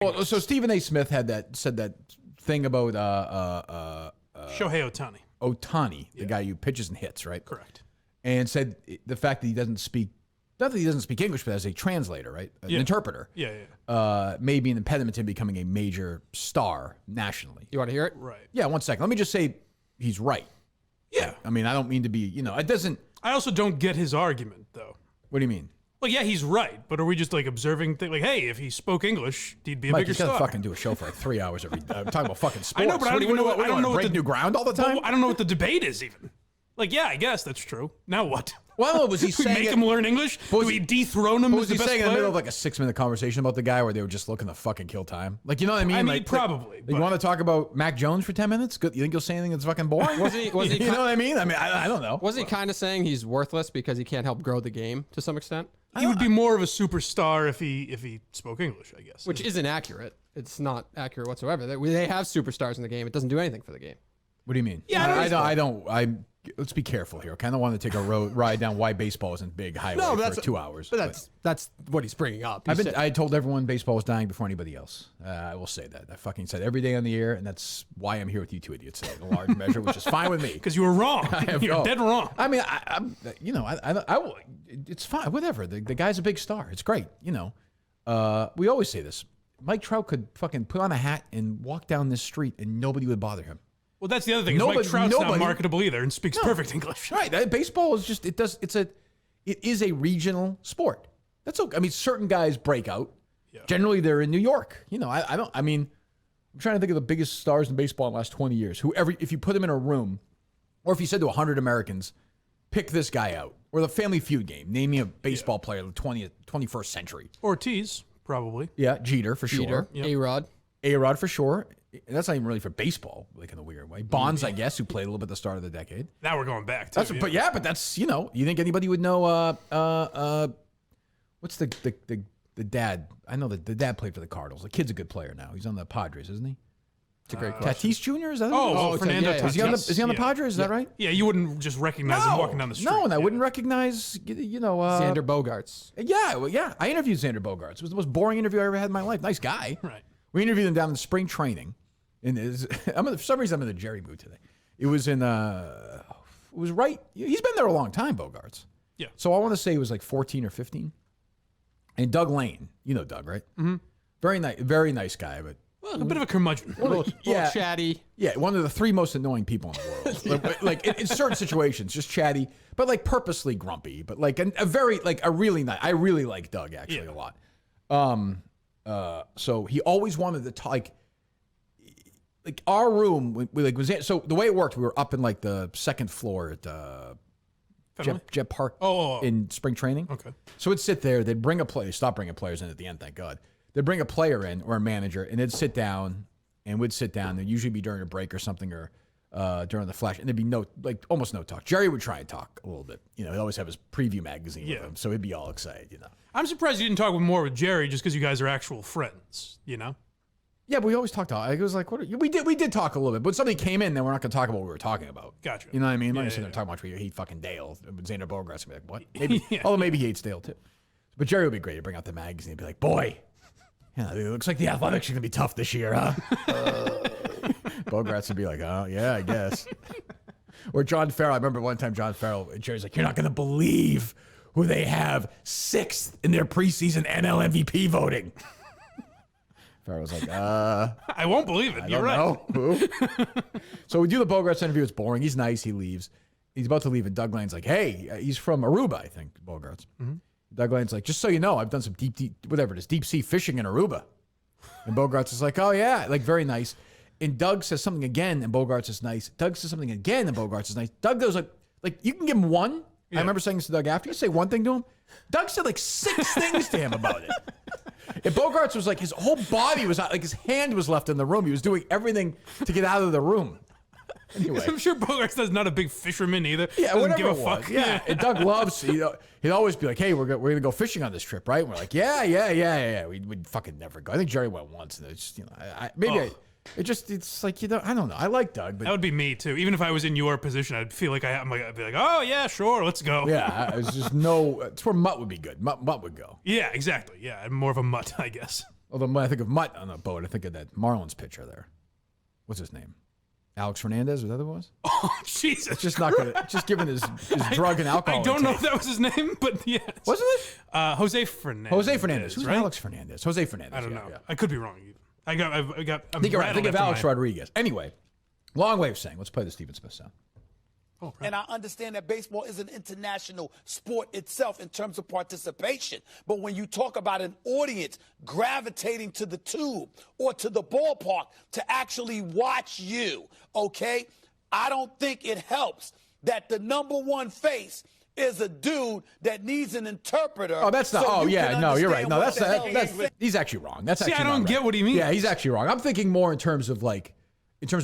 Well, so Stephen A. Smith said that thing about Shohei Ohtani. Ohtani, the guy who pitches and hits, right? Correct. And said the fact that he doesn't speak, not that he doesn't speak English, but as a translator, right? An interpreter. May be an impediment to him becoming a major star nationally. You want to hear it? Right. Yeah, 1 second. Let me just say he's right. Yeah. I mean, I don't mean to be, it doesn't. I also don't get his argument, though. What do you mean? Like, yeah, he's right, but are we just, like, observing things? Like, hey, if he spoke English, he'd be a Mike, bigger he's got star. to fucking do a show for like 3 hours every day. Talking about fucking sports. I know, but I don't even know. I don't know what break new ground all the time. I don't know what the debate is even. Like, yeah, I guess that's true. Now what? Well, was he Do we saying make him learn English? Do we dethrone him as was the he best saying player? in the middle of like a 6-minute conversation about the guy where they were just looking to fucking kill time? Like, you know what I mean? I mean, like, probably. You want to talk about Mac Jones for 10 minutes? Good. You think you'll say anything that's fucking boring? Was he you know what I mean? I mean, I don't know. Was he kind of saying he's worthless because he can't help grow the game to some extent? He would be more of a superstar if he spoke English, I guess. Which isn't accurate. It's not accurate whatsoever. They have superstars in the game. It doesn't do anything for the game. What do you mean? Yeah, I don't. Let's be careful here. I kind of want to take a ride down why baseball isn't big highway for 2 hours. But that's what he's bringing up. I told everyone baseball was dying before anybody else. I will say that. I fucking said every day on the air, and that's why I'm here with you two idiots today, in a large measure, which is fine with me. Because you were wrong. You're dead wrong. I mean, it's fine. Whatever. The guy's a big star. It's great. We always say this. Mike Trout could fucking put on a hat and walk down this street, and nobody would bother him. Well, that's the other thing. Mike Trout's not marketable either and speaks perfect English. Right. Baseball is just, it is a regional sport. That's okay. I mean, certain guys break out. Yeah. Generally, they're in New York. I'm trying to think of the biggest stars in baseball in the last 20 years. If you put them in a room, or if you said to 100 Americans, pick this guy out, or the Family Feud game, name me a baseball player of the 21st century. Ortiz, probably. Yeah, Jeter, for sure. Yep. A-Rod. A-Rod, for sure. And that's not even really for baseball, like in a weird way. Bonds, I guess, who played a little bit at the start of the decade. Now we're going back to But that's, you think anybody would know, what's the dad? I know the dad played for the Cardinals. The kid's a good player now. He's on the Padres, isn't he? It's a great question. Tatis Jr., is that Fernando Tatis. Is he on the Padres? Is that right? Yeah, you wouldn't just recognize him walking down the street. No, and I wouldn't recognize, Xander Bogaerts. Yeah. I interviewed Xander Bogaerts. It was the most boring interview I ever had in my life. Nice guy. Right. We interviewed him down in spring training. For some reason, I'm in the Jerry mood today. It was it was right. He's been there a long time, Bogaerts. Yeah. So I want to say he was like 14 or 15. And Doug Lane, you know Doug, right? Mm-hmm. Very nice guy, but a bit of a curmudgeon. A little chatty. Yeah, one of the 3 most annoying people in the world. Like in certain situations, just chatty, but like purposely grumpy. But like a really nice. I really like Doug actually a lot. So he always wanted to talk. Like our room, so the way it worked, we were up in like the second floor at Jet Park in spring training. Okay. So it'd sit there. They'd bring a player. Stop bringing players in at the end, thank God. They'd bring a player in or a manager, and they'd sit down, and we'd sit down. They'd usually be during a break or something, or during the flash, and there'd be almost no talk. Jerry would try and talk a little bit. He'd always have his preview magazine with him, so he'd be all excited. I'm surprised you didn't talk more with Jerry just because you guys are actual friends. Yeah, but we always talked. It was like, we did talk a little bit, but somebody came in, then we're not going to talk about what we were talking about. Gotcha. You know what I mean? I'm not sitting there talking about you hate fucking Dale. Xander Bogaerts would be like, what? Maybe, although maybe he hates Dale too. But Jerry would be great to bring out the magazine and be like, boy, it looks like the Athletics are going to be tough this year, huh? Bogaerts would be like, oh, yeah, I guess. Or John Farrell. I remember one time Jerry's like, you're not going to believe who they have 6th in their preseason NL MVP voting. Farrell was like, I won't believe it. You're right. Who? So we do the Bogaerts interview. It's boring. He's nice. He leaves. He's about to leave, and Doug Lane's like, hey, he's from Aruba, I think, Bogaerts. Mm-hmm. Doug Lane's like, just so you know, I've done some deep sea fishing in Aruba. And Bogaerts is like, oh, yeah, like very nice. And Doug says something again, and Bogaerts is nice. Doug says something again, and Bogaerts is nice. Doug goes like you can give him one. Yeah. I remember saying this to Doug after. You say one thing to him. Doug said like 6 things to him about it. And Bogaerts was like, his whole body was out, like his hand was left in the room. He was doing everything to get out of the room. Anyway. I'm sure Bogaerts is not a big fisherman either. Yeah, doesn't whatever give a fuck. Yeah, and Doug loves, he'd always be like, hey, we're going to go fishing on this trip, right? And we're like, yeah. We'd fucking never go. I think Jerry went once. And it's just, it's like, I don't know. I like Doug. But that would be me too. Even if I was in your position, I'd feel like I'd be like, oh yeah, sure, let's go. Yeah, it's just it's where Mutt would be good. Mutt would go. Yeah, exactly. Yeah, I'm more of a mutt, I guess. Although when I think of Mutt on a boat, I think of that Marlins pitcher there. What's his name? Alex Fernandez, was that who it was? Oh, Jesus. Just not good. Just given his drug and alcohol. I don't know intake. if that was his name, but yes. Wasn't it? Jose Fernandez. Jose Fernandez. Who's right? Alex Fernandez? Jose Fernandez. I don't yeah, know. yeah. I could be wrong. I think you're right. Think of Alex Rodriguez. Anyway, long way of saying, let's play the Steven Smith sound. Oh, and I understand that baseball is an international sport itself in terms of participation. But when you talk about an audience gravitating to the tube or to the ballpark to actually watch you, okay, I don't think it helps that the number one face is a dude that needs an interpreter. Oh, that's not. so oh, you yeah. can No, you're right. understand No, what the hell that's he's saying. he's actually wrong. That's See, actually I don't not get right. what he means. Yeah, he's actually wrong. I'm thinking more in terms of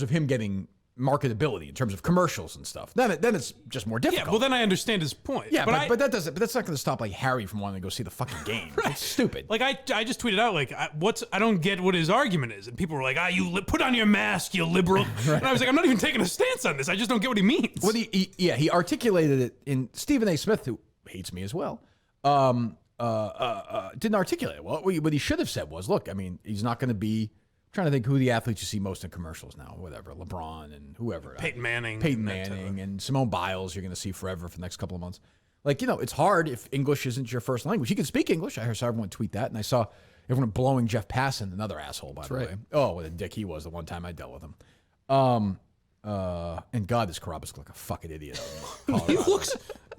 him getting marketability, in terms of commercials and stuff. Then it's just more difficult. Yeah, well, then I understand his point. Yeah, but that doesn't. But that's not going to stop like Harry from wanting to go see the fucking game. Right. It's stupid. Like I just tweeted out like I don't get what his argument is, and people were like, put on your mask, you liberal. Right. And I was like, I'm not even taking a stance on this. I just don't get what he means. Well, he articulated it in Stephen A. Smith, who hates me as well. Didn't articulate it well. What he should have said was, look, I mean, he's not going to be. Trying to think who the athletes you see most in commercials now, whatever, LeBron and whoever. Peyton Manning. And Simone Biles you're going to see forever for the next couple of months. Like, it's hard if English isn't your first language. You can speak English. I saw everyone tweet that, and I saw everyone blowing Jeff Passan, another asshole, by the way. Oh, what a dick he was the one time I dealt with him. And God, this Carrabba's like a fucking idiot. He looks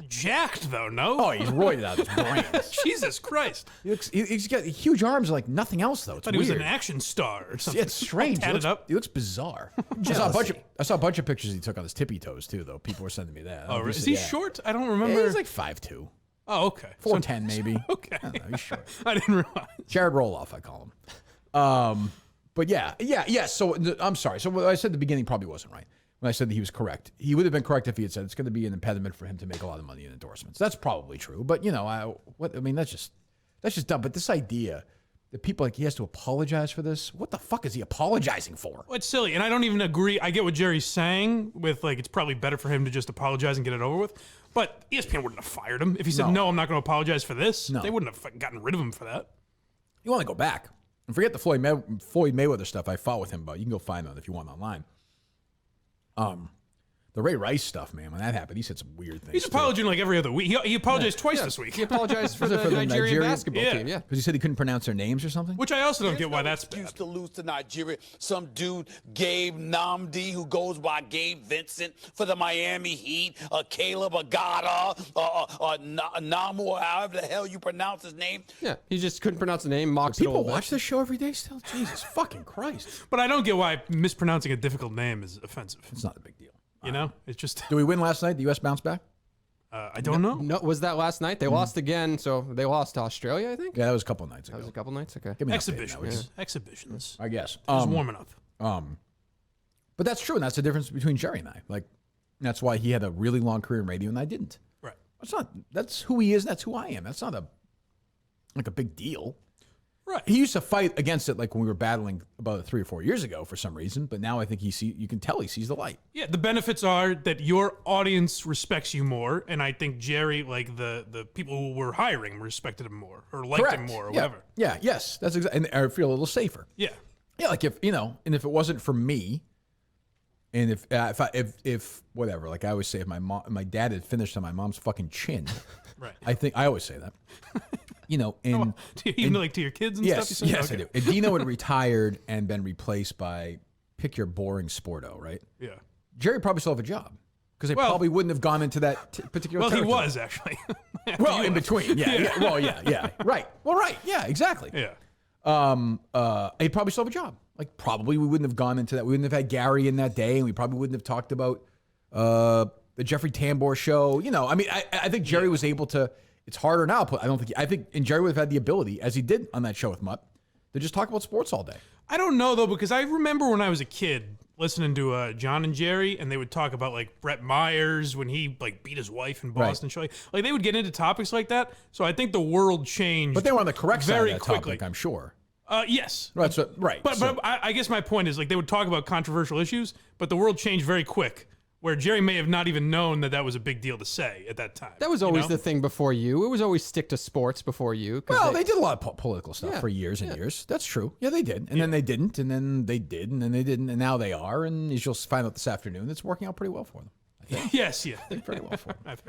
jacked, though, no? Oh, he's roided out of his brain. Jesus Christ. He's got huge arms like nothing else, though. It's I thought he was weird. an action star or something. It's strange. Tatted He looks bizarre. I saw a bunch of pictures he took on his tippy toes, too, though. People were sending me that. Oh, is he short? I don't remember. Yeah, he's like 5'2". Oh, okay. 4'10", maybe. Okay. I don't know, he's short. I didn't realize. Jared Roloff, I call him. But yeah. So I'm sorry. So what I said at the beginning probably wasn't right. When I said that he was correct, he would have been correct if he had said it's going to be an impediment for him to make a lot of money in endorsements. That's probably true. But that's just dumb. But this idea that people he has to apologize for this. What the fuck is he apologizing for? Well, it's silly, and I don't even agree. I get what Jerry's saying with it's probably better for him to just apologize and get it over with. But ESPN wouldn't have fired him if he said no. I'm not going to apologize for this. No. They wouldn't have gotten rid of him for that. You want to go back and forget the Floyd Mayweather stuff I fought with him about. You can go find that if you want online. The Ray Rice stuff, man, when that happened, he said some weird things. He's apologizing like every other week. He apologized twice this week. He apologized for the Nigerian basketball team, yeah. Because he said he couldn't pronounce their names or something? Which I also don't get why that's bad. Used to lose to Nigeria. Some dude, Gabe Namdi, who goes by Gabe Vincent for the Miami Heat, Caleb Agata, Namu, or however the hell you pronounce his name. Yeah, he just couldn't pronounce the name, mocks it a People little watch bit. this show every day still? Jesus fucking Christ. But I don't get why mispronouncing a difficult name is offensive. It's not a big deal. You know? It's just... Did we win last night? The U.S. bounced back? I don't know. No, was that last night? They lost again, so they lost to Australia, I think? Yeah, that was a couple of nights ago. That was a couple nights? Okay. Give me an update now, Exhibitions. Exhibitions. I guess. It's warming up. But that's true, and that's the difference between Jerry and I. That's why he had a really long career in radio and I didn't. Right. That's who he is, and that's who I am. That's not a big deal. Right. He used to fight against it when we were battling about 3 or 4 years ago for some reason, but now I think you can tell he sees the light. Yeah, the benefits are that your audience respects you more, and I think Jerry, the people who were hiring, respected him more or liked him more or whatever. Yeah, yes, that's exactly. And I feel a little safer. Yeah. Yeah, and if it wasn't for me, and if whatever, I always say, if my dad had finished on my mom's fucking chin, Right. I always say that. Do you even to your kids and stuff? Yes, I do. And Dino had retired and been replaced by pick your boring sporto, right? Yeah. Jerry probably still have a job because they probably wouldn't have gone into that particular. Well, territory. he was actually. Well, in between, yeah. Well, yeah, right. Well, right, yeah, exactly. Yeah. He'd probably still have a job. Probably we wouldn't have gone into that. We wouldn't have had Gary in that day, and we probably wouldn't have talked about the Jeffrey Tambor show. I think Jerry was able to. It's harder now, but I think Jerry would have had the ability, as he did on that show with Mutt, to just talk about sports all day. I don't know though, because I remember when I was a kid listening to John and Jerry, and they would talk about Brett Myers when he beat his wife in Boston. Right. Show. They would get into topics like that. So I think the world changed. But they were on the correct side very of that quickly. topic, I'm sure. Yes. Right. But I guess my point is they would talk about controversial issues, but the world changed very quick where Jerry may have not even known that was a big deal to say at that time. That was always the thing before you. It was always stick to sports before you. Well, they did a lot of political stuff Yeah, for years and years. That's true. Yeah, they did. And then they didn't, and then they did, and then they didn't, and now they are. And as you'll find out this afternoon, it's working out pretty well for them. Yes, yeah. Pretty well for them. I've